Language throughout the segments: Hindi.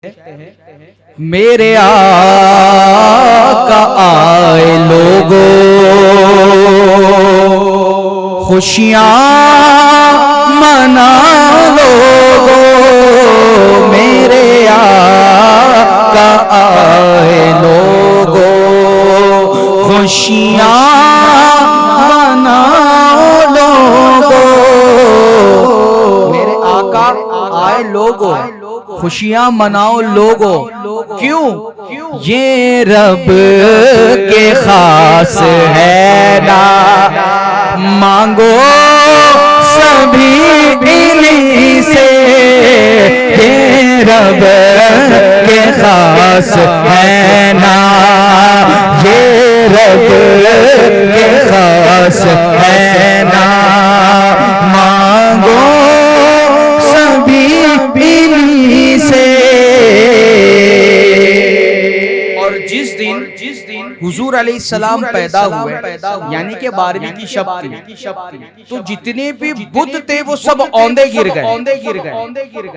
मेरे आका आए लोगो खुशियाँ मना लोगो। मेरे आका आए लोगो खुशियाँ मना लोगो। मेरे आका आए लोगो खुशियाँ मनाओ लोगो। क्यों? ये रब के खास है ना, मांगो सभी इन्हीं से। ये रब के खास है ना, ये रब के खास है ना, मांगो सभी इन्हीं से। और जिस दिन हुजूर अलैहिस्सलाम पैदा हुए, यानी कि 12वीं की शब थी, तो जितने भी बुत थे वो सब औंधे गिर गए।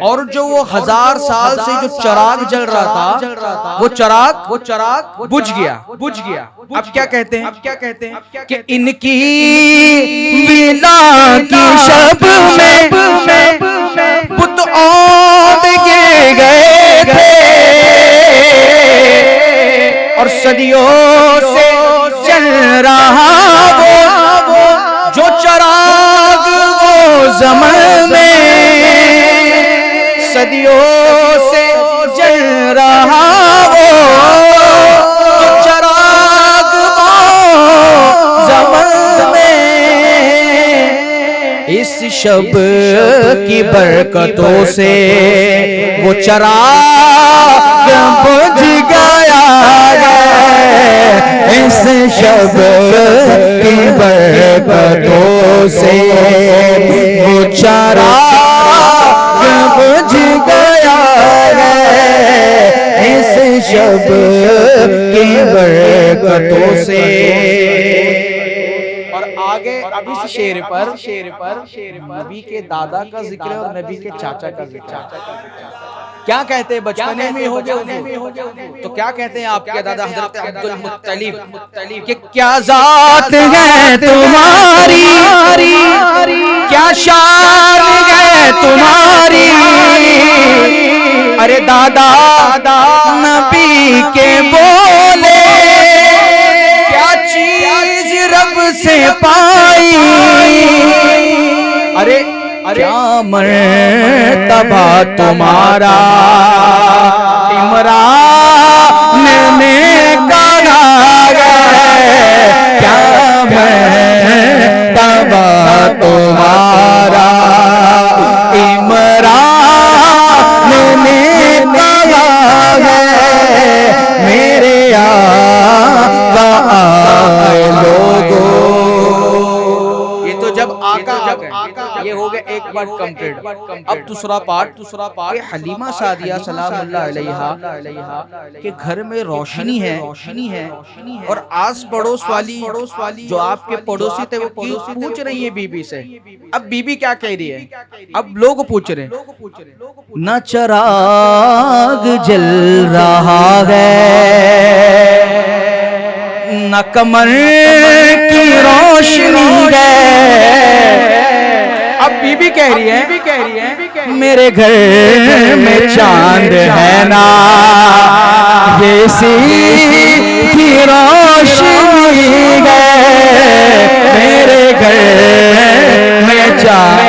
और जो वो 1000 साल से जो चिराग जल रहा था, वो चिराग बुझ गया। अब क्या कहते हैं कि इनकी विला की शब में बुत औंधे गिर गए थे। और सदियों से चल रहा वो जो चिराग वो ज़मान में, सदियों से जल रहा वो जो चिराग वो ज़मान में। इस शब की बरकतों से वो चिराग बुझ गया है। इस शब की बरकतों से वो चिराग बुझ गया है। इस शब की बरकतों से। और आगे अब इस शेर पर नबी के दादा का जिक्र है और नबी के चाचा का जिक्र। क्या कहते हैं? बचपने में हो गए तो क्या कहते हैं आपके दादा हजरत अब्दुल मुत्तलिब कि क्या जात है तुम्हारी, क्या शान है तुम्हारी। अरे दादा नबी के बोले क्या चीज रब से पाई। अरे क्या मर्तबा तुम्हारा इमरान ने कहा है। क्या मर्तबा तुम्हारा इमरान ने कहा है। मेरे आका आए लोगो। ये तो जब आका ये हो गया एक पार्ट कंप्लीट। अब दूसरा पार्ट हलीमा सादिया सलामुल्लाह अलैहा के घर में रोशनी है और आस पड़ोस वाली जो आपके पड़ोसी थे वो पूछ रही है बीबी से। अब बीबी क्या कह रही है? अब लोग पूछ रहे न चिराग जल रहा है, न कमर की रोशनी है। अब बीबी कह रही है मेरे घर में चांद है ना, ये सी की रोशनी है। मेरे घर में चांद।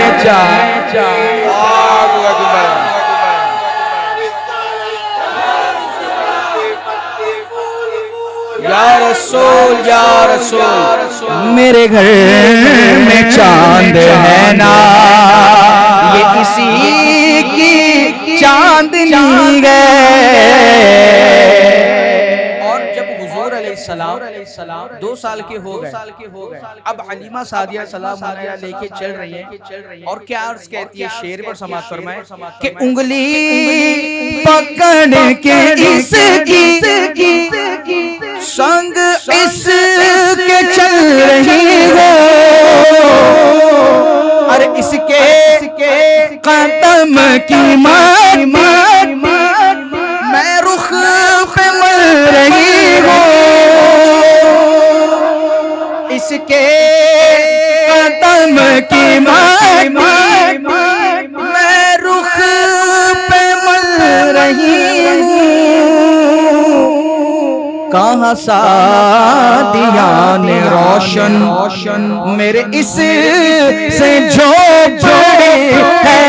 या रसूल मेरे घर में चांद है ना, ये इसी की चांदनी है। और जब हुजूर अलैहिस्सलाम 2 साल के हो गए, अब हलीमा सादिया सलाम लेके चल रही है और क्या अर्ज कहती है? शेर पर समाज फरमाए कि उंगली पकड़ के इसकी संग इसके चल रही हो। अरे इसके कदम की माटी रही हूँ, कहाँ सादियाँ ने रोशन मेरे इस से जो जुड़ी है,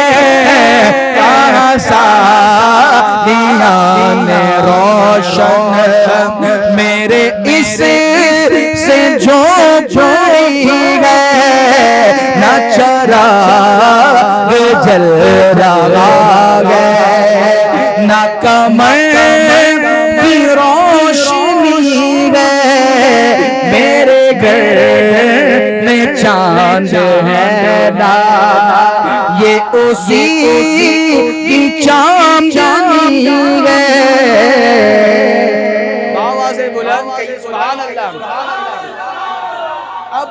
कहाँ सादियाँ ने रोशन मेरे इस से जो जुड़ी है, न चराग जल रहा है, न कमर की रोशनी है, मेरे घर में चांद है ना, ये उसी की चांदनी है। आवाज़ बुलंद कहिए सुभान अल्लाह। अब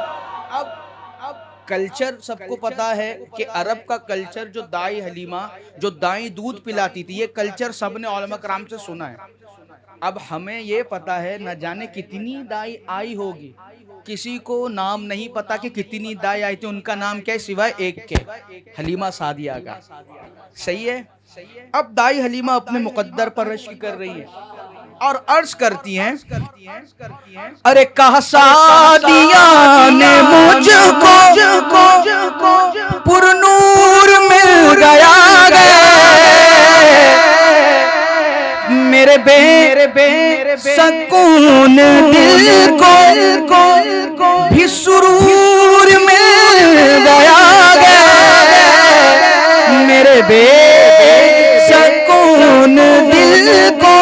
कल्चर सबको पता है कि अरब का कल्चर, जो दाई हलीमा जो दाई दूध पिलाती थी, ये कल्चर सबने उलमा कराम से सुना है। अब हमें ये पता है न जाने कितनी दाई आई होगी, किसी को नाम नहीं पता कि कितनी दाई आई थी, उनका नाम क्या है सिवाय एक के, हलीमा सादिया का। सही है। अब दाई हलीमा अपने मुकद्दर पर रश्क कर रही है और अर्ज करती हैं, अरे कहा सादिया ने मुझको पुरनूर मिल गया मेरे सकून दिल को भी सुरूर मिल गया मेरे सकून दिल को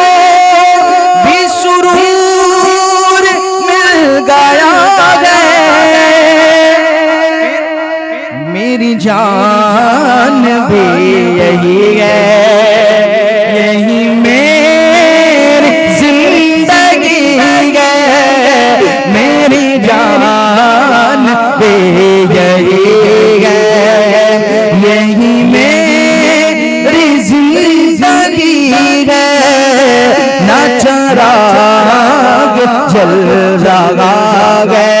भी सुरूर मिल गया मेरी जान भी यही है, यही मेरी जिंदगी है, मेरी जान भी यही है, यही मेरी जिंदगी है, ना चराग जल रहा है,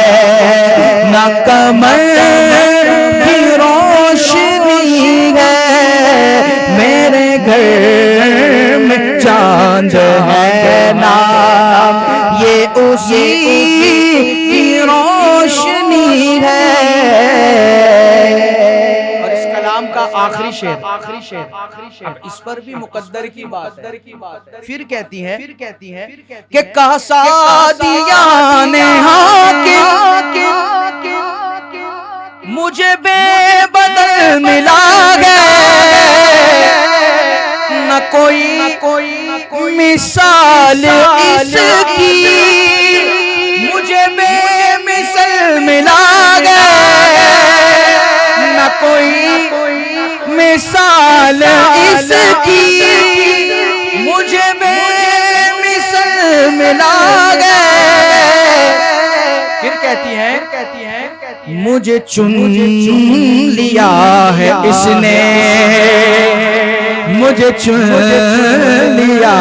ना कमर की रोशनी है, मेरे घर में चांद है ना, ये उसी की रोशनी है। और इस कलाम का आखिरी शेर, अब इस पर भी मुकद्दर की बात है। फिर कहती है कि कहा सादिया ने हाकिम मुझे बेबदल मिला है, न कोई मिसाल इसकी, मुझे बेमिसल मिला है, न कोई मिसाल इसकी, मुझे बेमिसल मिला है। फिर कहती हैं मुझे चुन लिया है इसने, मुझे चुन लिया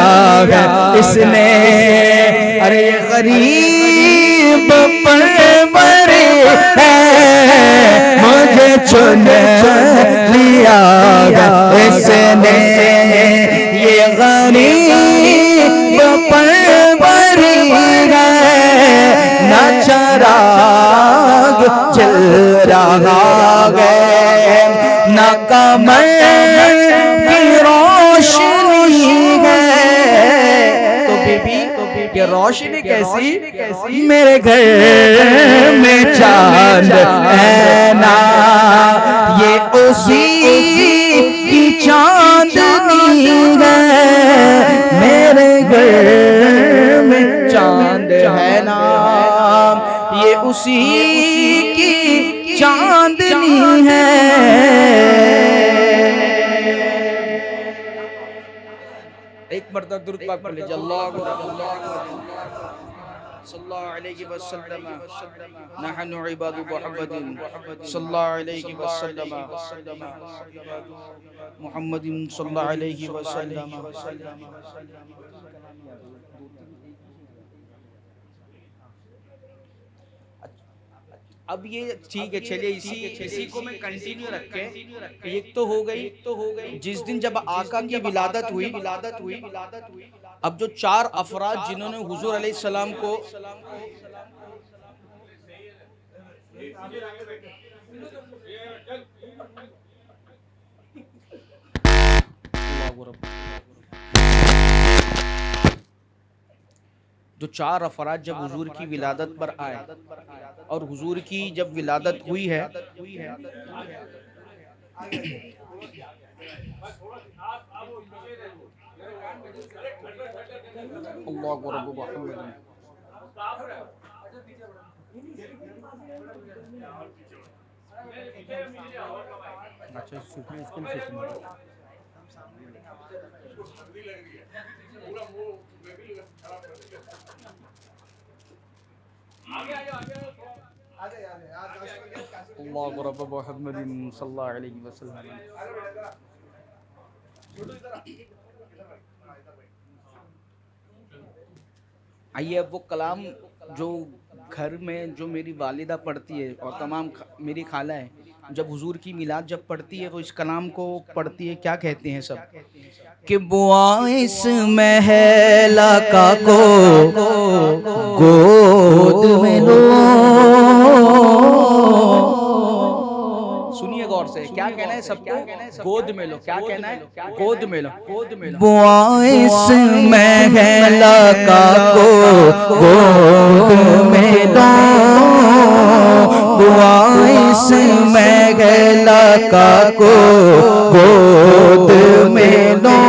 है इसने, अरे ये गरीब परवरे है, मुझे चुन लिया है इसने, ये गरीब परवरे है, न चराग चल रहा है, न कमर की रोशनी है। तो बीबी ये रोशनी कैसी, मेरे घर में चांद है ना, ये उसी की चांदनी है, मेरे घर में चांद है ना, ये उसी की चांदनी है। एक मर्तबा दुरूद पाक पढ़ लीजिए, अल्लाहु सल्लल्लाहु अलैहि वसल्लम नहनु इबादु मुहम्मदिन सल्लल्लाहु अलैहि वसल्लम मुहम्मदिन सल्लल्लाहु अलैहि वसल्लम। अब ये ठीक है, चलिए इसी को मैं कंटिन्यू रखें। एक तो हो गई जिस दिन जब आका की विलादत हुई। अब जो चार अफराद जिन्होंने हुजूर अलैहिस्सलाम को जो चार अफराद जब हुजूर की विलादत पर आए और हुजूर की जब विलादत हुई है, अल्लाहु अकबर मोहम्मद। अच्छा सूखने इसके लिए सूखने अल्लाहु अकबर मोहम्मद सल्लल्लाहु अलैहि वसल्लम। आइए अब वो कलाम जो घर में जो मेरी वालिदा पढ़ती है और तमाम मेरी खाला है, जब हुजूर की मिलाद जब पढ़ती है वो इस कलाम को पढ़ती है, क्या कहते हैं सब कि बुआ इस महला का को गोद में लो। सुनिए गौर से, क्या कहना है सबको, गोद में लो। क्या कहना है, गोद में लो, गोद में लो। बुआ इस महला का को गोद में लो, बुआ इस महला का को गोद में लो।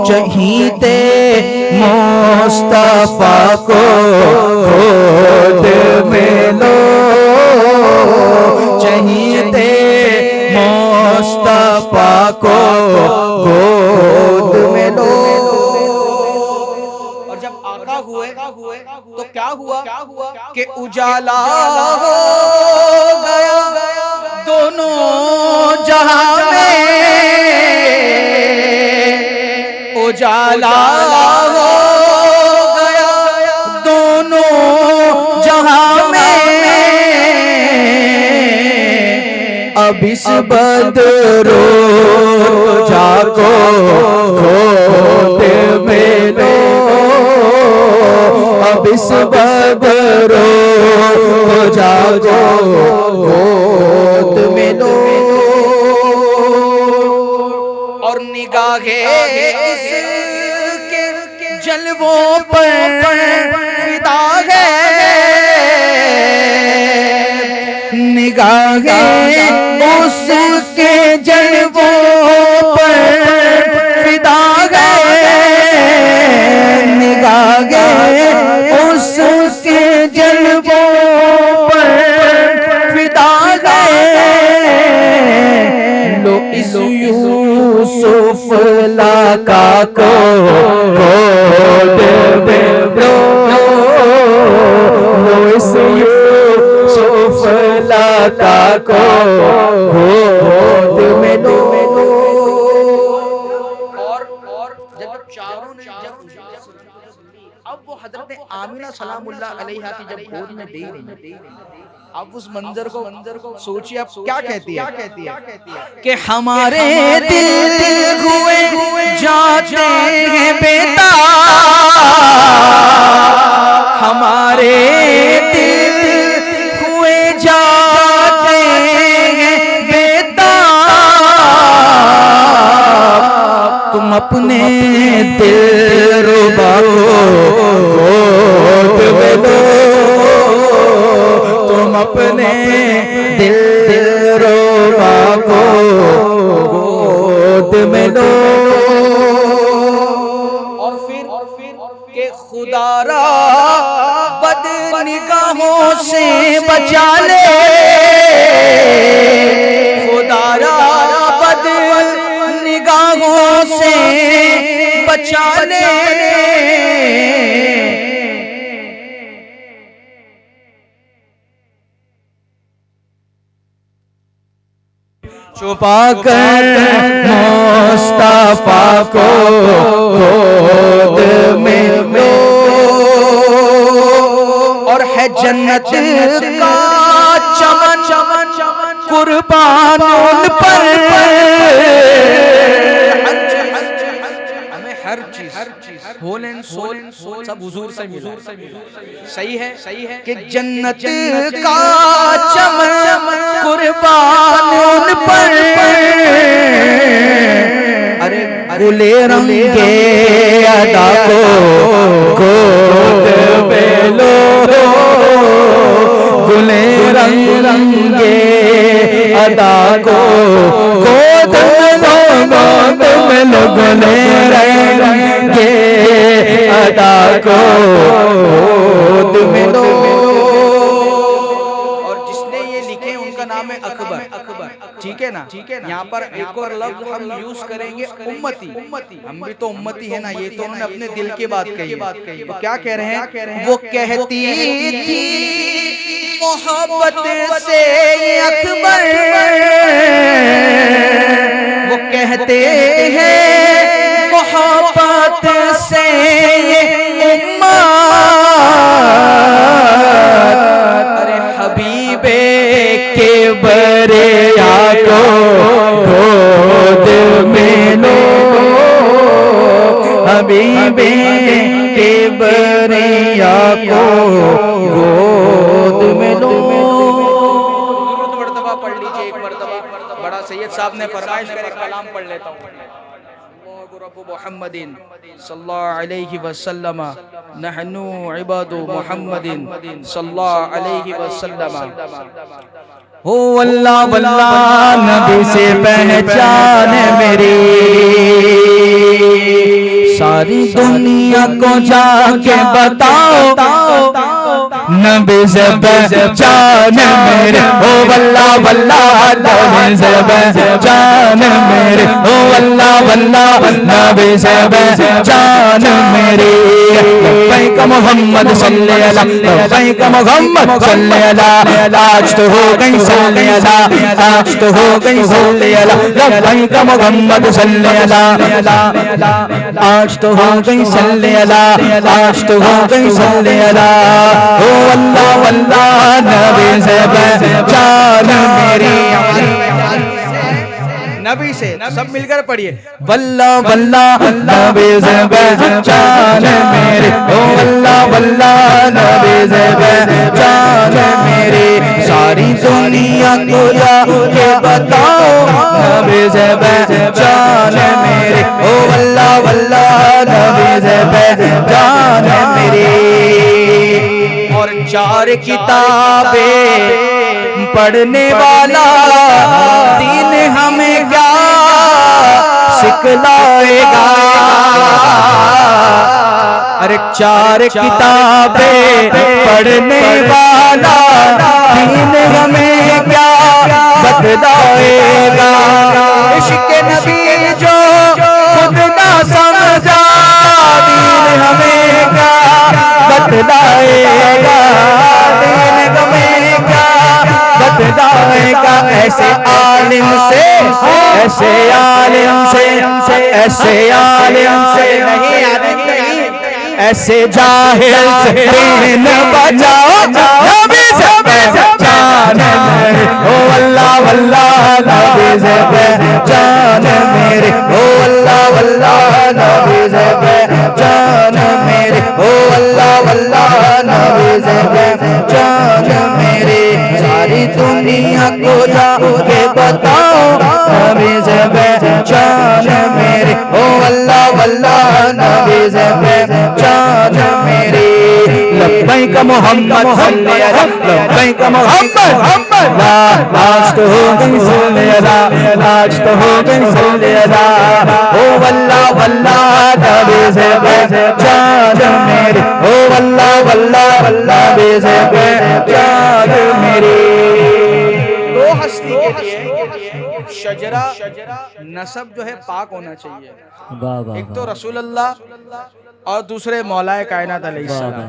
चहीते मुस्तफा को गोद में लो, चहीते मुस्तफा को गोद में लो। और जब आका हुए तो क्या हुआ कि उजाला हो गया दोनों जहां में, उजाला हो गया दोनों जहां में। अब इस बदरो जाको गोद में लो, अब इस बदरो जाको गोद में लो। और निगाहे इसके जलवों पर फिदा है, निगाहे उसके जलवों पर फिदा है, निगाहे उसके जलवों पर फिदा है। लो इस यूसुफ लाका को गोद में लो, लो इस यूसुफ लाका को गोद में लो। और जब चारों ने अब वो हजरत आमिना सलामुल्लाह अलैहा की जब गोद में दे रही, अब उस मंजर को सोचिए, आप क्या कहती है कि हमारे दिल हुए जाते हैं बेताब, हमारे दिल हुए जाते हैं बेताब। तुम अपने दिलरुबा को गोद में लो, तुम अपने दिलरुबा को गोद में लो। और फिर के खुदारा बद निगाहों से बचा ले, खुदारा बद निगाहों से बचा ले। छुपा कर मुस्तफा को गोद में लो, और है जन्नत हर चीज होल एंड सोल सब हुजूर से मिला। सही है कि जन्नत का चमन कुर्बान उन पर, अरे गुले रंगे अदा को गोद में लो, गुले रंगे अदा को गोद में लो, गोद में लो, गुले रंगे अदा को गोद में लो। और जिसने ये लिखे उनका नाम है अकबर। ठीक है ना? यहाँ पर एक और लफ्ज हम यूज करेंगे उम्मती। हम भी तो उम्मती है ना, ये तो उन्होंने अपने दिल की बात कही। तो क्या कह रहे हैं? वो कहती थी मोहब्बत से अकबर, वो कहते हैं मोहब्बत से उम्मत, अरे हबीबे के बरिया को गोद में लो, हबीबे के बरिया को गोद में लो। दुरूद मर्तबा पढ़ लीजिए एक मर्तबा। बड़ा सैयद साहब ने फरमाइश कर एक कलाम पढ़ लेता हूँ। रब्बु मुहम्मदिन सल्लल्लाहु अलैहि वसल्लम, नहनु इबादु मुहम्मदिन सल्लल्लाहु अलैहि वसल्लम। हो अल्लाह वल्लाह नबी से पहचान मेरी, सारी दुनिया को जाके बताओ नबी से पहचान मेरे। हो अल्लाह वल्लाह नबी से पहचान मेरे, हो अल्लाह वल्लाह नबी से पहचान मेरी। लब्बैक मोहम्मद सल्लल्लाहु अलैहि, लब्बैक मोहम्मद सल्लल्लाहु अलैहि, आज तो हो गई सल्लल्लाहु, आज तो हो गई सल्लल्लाहु, लब्बैक मोहम्मद सल्लल्लाहु अलैहि, आज तो हो गई सल्लल्लाहु, आज तो हो गई सल्लल्लाहु। हो अल्लाह वल्लाह नबी से पहचान मेरी, नबी से सब मिलकर पढ़िए। वल्लाह वल्लाह नबी से पहचान मेरी, ओ वल्लाह वल्लाह नबी से पहचान मेरी। सारी दुनिया को जाके बताओ नबी से पहचान मेरी, ओ वल्लाह वल्लाह नबी से पहचान मेरी। और चार किताबें पढ़ने वाला दीन हमें क्या सिखलाएगा। अरे चार किताबें पढ़ने वाला दीन हमें क्या बतलाएगा। इश्क नबी जो खुद ना समझा दीन हमें क्या बतलाएगा, दीन हमें क्या बतलाएगा। ऐसे आलिम से, ऐसे आलिम से, ऐसे आलिम से नहीं, ऐसे जाहिल से दीन बचाओ नबी से पहचान मेरे। ओ अल्लाह वल्लाह नबी से पहचान मेरे, ओ अल्लाह वल्लाह नबी से पहचान मेरे, ओ अल्लाह वल्लाह नबी से पहचान मेरे। सारी दुनिया को जाके बताओ नबी से पहचान मेरे, ओ अल्लाह वल्लाह नबी से पहचान मेरे। लब्बैक मोहम्मद सल्लल्लाहु, लब्बैक मोहम्मद, आज तो हो गई सल्लल्लाहु, आज तो हो गई सल्लल्लाहु। ओ अल्लाह वल्लाह नबी से पहचान मेरे, ओ अल्लाह वल्लाह नबी से पहचान मेरी। दो हस्ती के लिए शजरा नसब जो है पाक होना चाहिए। एक तो रसूल अल्लाह और दूसरे मौलाए कायनात अलैहिस्सलाम।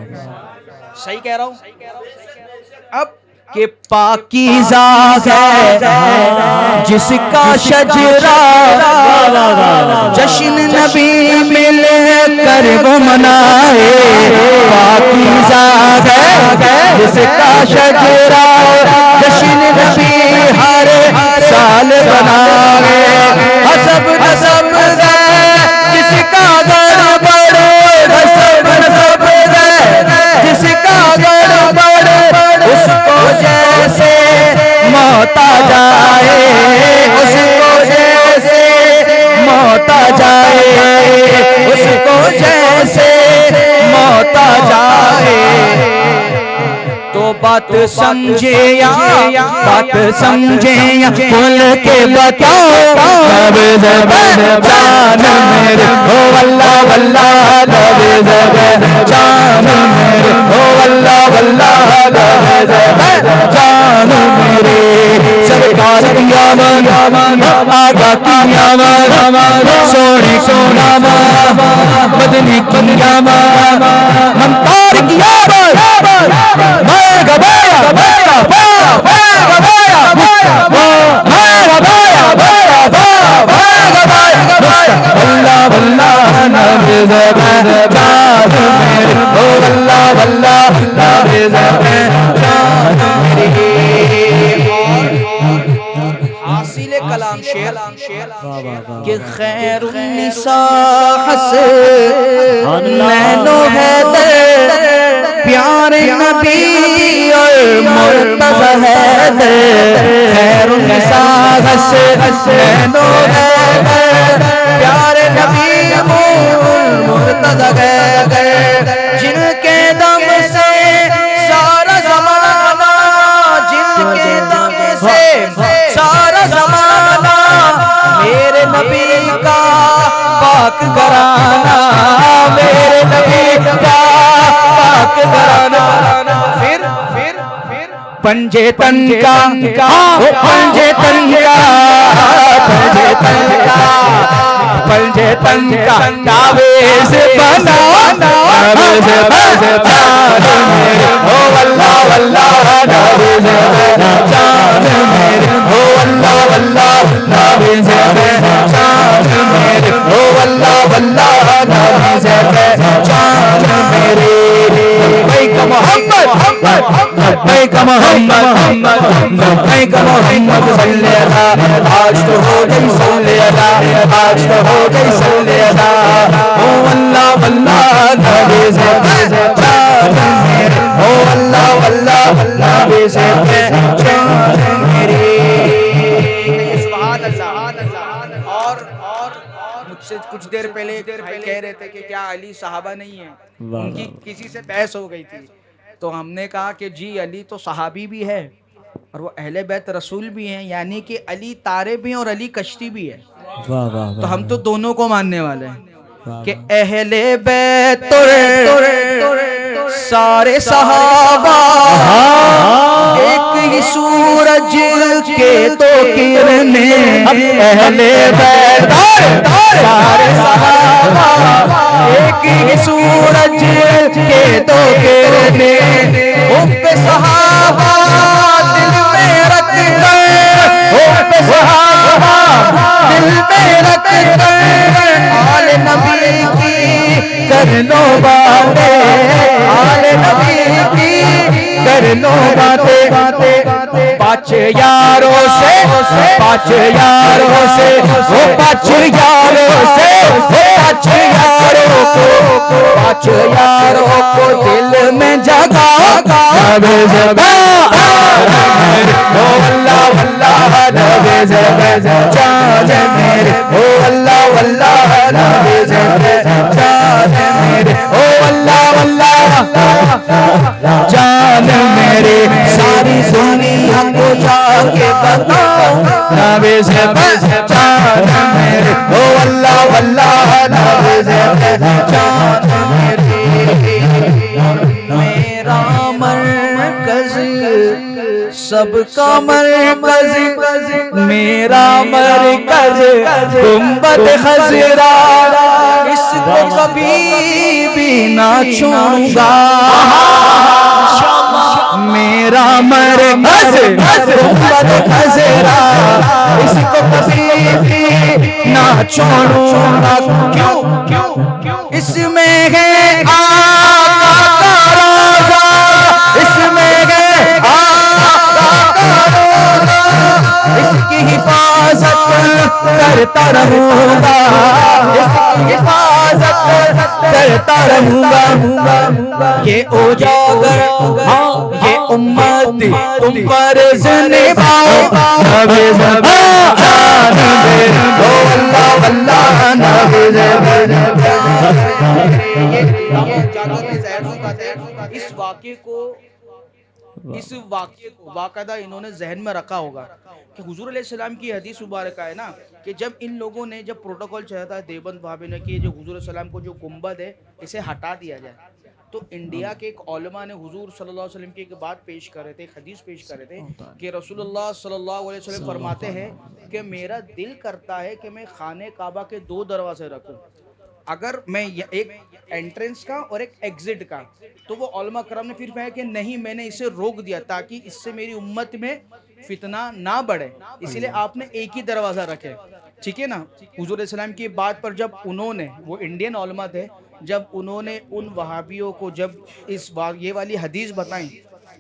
सही कह रहा हूँ? अब के पाकीज़ा है जिसका शजरा, जश्न नबी मिल कर वो मनाए। पाकीज़ा है जिसका शजरा, जश्न नबी हर साल बनाए। हसब नसब है जिसका घर जैसे मौत आ जाए तो बात समझे या बात समझे या बोल के बताओ नबी जान मेरे ओ अल्लाह वल्लाह नबी जान मेरे ओ अल्लाह वल्लाह नबी जान मेरे सरकार की आमद आगा की आमद सोने सोना मदनी की आमद ममतार की आमद मैं गवाया मैं गवाया अल्लाह अल्लाह नबी जान मेरे ओ अल्लाह अल्लाह नबी जान मेरे हासिल कलाम शेर कि खैरुन निसा हसन नैनो हैदर प्यारे नबी और मुर्तज़ा हैदर खैरुन निसा हसन नैनो हैदर प्यारे नबी मुर्तज़ा हैदर जिनके दम से सारा ज़माना जिनके दम से सारा ज़माना मेरे नबी का पाक घराना मेरे नबी का पाक घराना फिर पंजे तन का पंजे तन का पंजे तन का पंजे तन का तावीज़ बना तावीज़ बना मेरे ओ अल्लाह अल्लाह तावीज़ जान मेरे ओ अल्लाह अल्लाह तावीज़ जान मेरे ओ अल्लाह अल्लाह तावीज़ जान मेरे लब्बैक मोहम्मद लब्बैक मोहम्मद लब्बैक मोहम्मद सल्ले अला आज तो हो गई सल्ले अला आज तो हो गई सल्ले अला ओ अल्लाह अल्लाह तावीज़ जान मेरे ओ अल्लाह अल्लाह तावीज़ जान मेरे सुभान अल्लाह। और मुझसे कुछ देर पहले कह रहे थे कि क्या अली सहाबा नहीं है, उनकी किसी से बहस हो गई थी तो हमने कहा कि जी अली तो सहाबी भी है और वो अहले बैत रसूल भी हैं, यानी कि अली तारे भी हैं और अली कश्ती भी है। तो हम तो दोनों को मानने वाले हैं कि अहले बैत सारे सहाबा एक ही सूरज के तो किरणें अहले बैत सारे सहाबा एक ही सूरज के तो किरणें उन पे सहाबा दिल में रख कर उन पे सहाबा दिल में रख कर आले नबी की कर लो बातें आले नबी की कर लो बातें पाँच यारों से पाँच यारों से वो पाँच यारों से पाँच यारों को पाँच यारों को दिल में जगा नबी जगा ओ अल्लाह अल्लाह नबी जगा जान मेरे ओ अल्लाह अल्लाह नबी जगा जान मेरे ओ अल्लाह अल्लाह जान मेरे सारी दुनिया को जाके बताओ नबी जगा जान मेरे ओ अल्लाह अल्लाह नबी जगा जान मेरे मेरा मरकज़ सबका मरकज़ मेरा मरकज़ गुंबद खज़रा इसको कभी भी ना छोड़ूंगा मेरा मरकज़ गुंबद खज़रा इसको कभी भी ना छोड़ूंगा क्यों क्यों इसमें है आका का रोज़ा इसमें है इसकी हिफाजत करता रहूंगा इसकी हिफाजत करता रहूंगा ये उजागर ये उम्मत तुम फर्ज निभाओ नबी जान मेरे ओ अल्लाह अल्लाह नबी जान जाकर ने जहर सुखाते हैं। इस वाक्य को बाकायदा इन्होंने जहन में रखा होगा कि हुजूर अलैहिस्सलाम की हदीस मुबारक है ना, कि जब इन लोगों ने जब प्रोटोकॉल चाहा था देवबंद वहाबी ने कि जो हुजूर सलाम को जो गुंबद है इसे हटा दिया जाए, तो इंडिया के एक औलमा ने हुजूर सल्लल्लाहु अलैहि वसल्लम की एक बात पेश कर रहे थे, एक हदीस पेश कर रहे थे कि रसूलुल्लाह सल्लल्लाहु अलैहि वसल्लम फरमाते हैं कि मेरा दिल करता है कि मैं खाने काबा के 2 दरवाजे रखूं, अगर मैं एक एंट्रेंस का और एक एग्जिट का। तो वो उलमा करम ने फिर कहा कि नहीं, मैंने इसे रोक दिया ताकि इससे मेरी उम्मत में फितना ना बढ़े, इसीलिए आपने एक ही दरवाज़ा रखे, ठीक है ना। हुजूर सलाम की बात पर जब उन्होंने, वो इंडियन उलमा थे, जब उन्होंने उन वहाबियों को जब ये वाली हदीस बताई,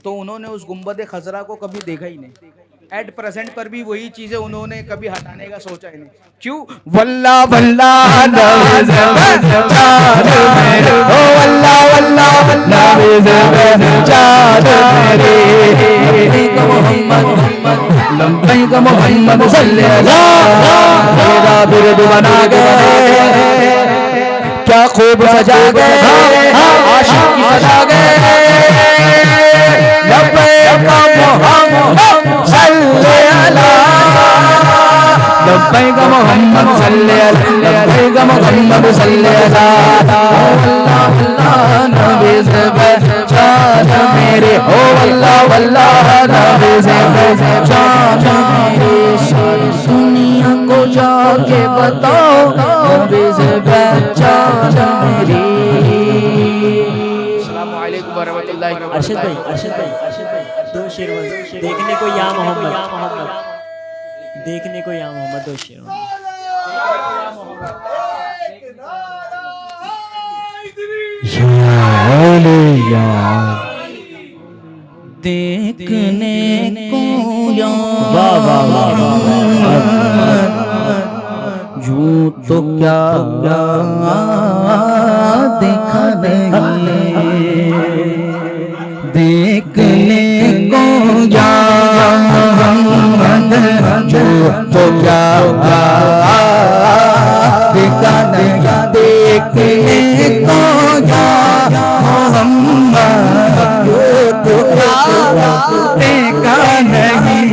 तो उन्होंने उस गुंबद खजरा को कभी देखा ही नहीं। एट प्रेजेंट पर भी वही चीजें उन्होंने कभी हटाने का सोचा ही नहीं। क्यों? वल्ला वल्ला मोहम्मद बना गए, क्या खूब सजा गए, आशिक की सजा गए। लब्बैक मोहम्मद सल्ले अला, लब्बैक मोहम्मद सल्ले अला, लब्बैक मोहम्मद सल्ले अला। अल्लाह अल्लाह नबी से पहचान मेरे, ओ अल्लाह अल्लाह नबी से पहचान मेरे, सारी दुनिया को जाके बताओ नबी से पहचान मेरी। अस्सलामु अलैकुम व रहमतुल्लाहि व बरकातहू। अर्शद भाई दो शेर देखने को या मोहम्मद, देखने को या मोहम्मद, दो शेर। देखने को या यूं तो क्या देखा नहीं, देखने को या यूं तो क्या देखा नहीं, देखने को या मोहम्मद तो देखा नहीं।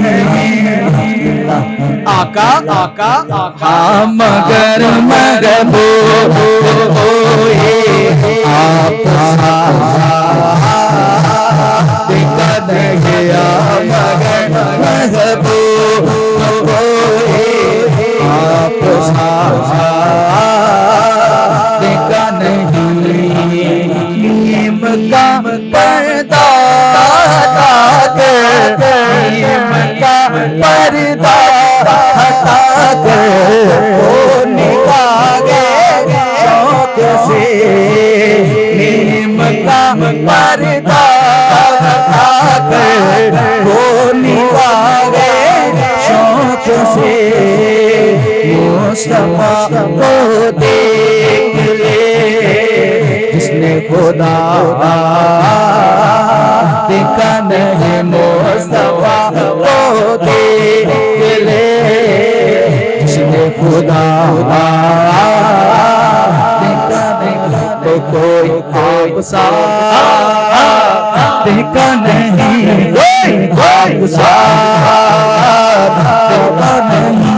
आका आका आका मगर महबूब आप देखा नहीं, मगर महबूब आप देखा नहीं। नीम का पर्दा हटा कर, नीम का पर्दा हटा कर वो निकाल गए शौक से, नीम का पर्दा हटा कर वो निकाल गए शौक से। मुस्तफा को देख ले जिसने खुदा देखा नहीं, मुस्तफा को देख ले जिसने खुदा देखा नहीं, तो कोई आप सा देखा नहीं, कोई आप सा देखा नहीं।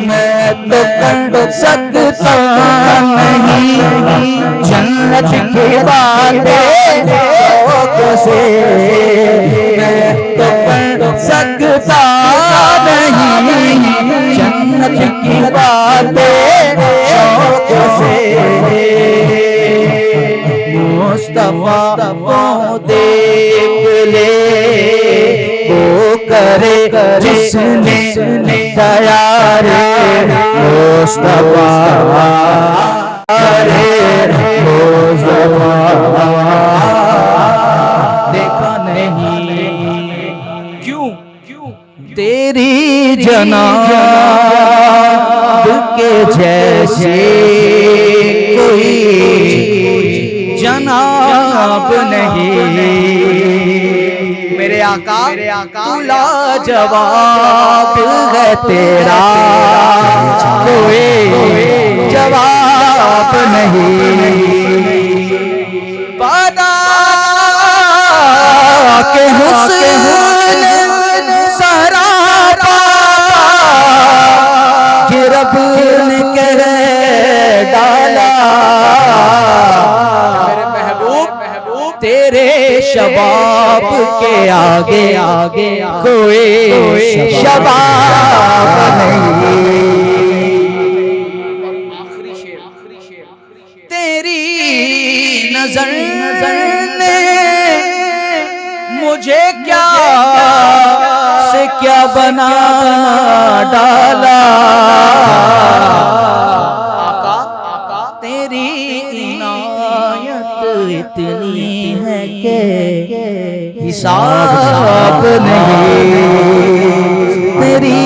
मैं तो कर सकता नहीं जन्नत की बातें शौक से, मैं तो कर सकता नहीं जन्नत की बातें शौक से। मुस्तफा को देख ले वो करे जिसने तैयार, मुस्तफा देखा नहीं। क्यों? तेरी जनाब के जैसे कोई जनाब नहीं, मेरे आका तू लाजवाब है, तेरा कोई जवाब नहीं। शबाब के आगे आगे कोई शबाब नहीं। तेरी नजर ने मुझे क्या से क्या बना डाला। तेरी इनायत इतनी है कि हिसाब नहीं। तेरी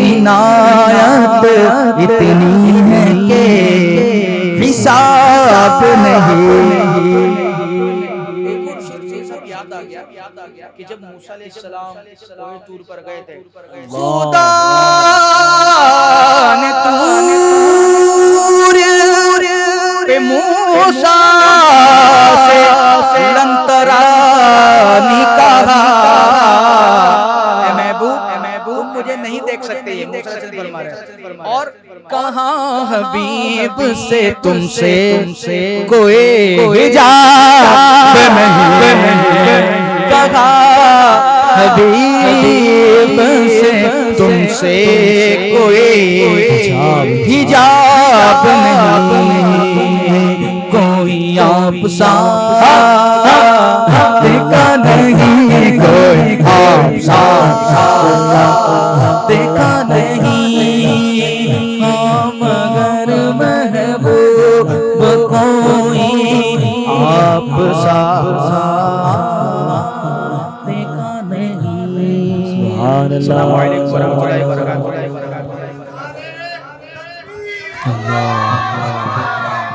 इनायत इतनी है कि हिसाब नहीं। याद आ गया कि जब मूसा अलैहिस्सलाम तूर पर गए थे, खुदा ने तूर पे मूसा से लंतरानी कहा, महबूब मुझे नहीं देख सकते, ये मूसा अलैहिस्सलाम फरमा रहे हैं। और कहाँ हबीब से तुमसे कोई हिजाब नहीं। कहाँ हबीब से तुमसे कोई हिजाब नहीं। कोई आप सा देखा नहीं, कोई आप सा देखा नहीं। मगर महबूब कोई आप सा देखा नहीं। अस्सलामु अलैकुम व रहमतुल्लाहि व बरकातुहू।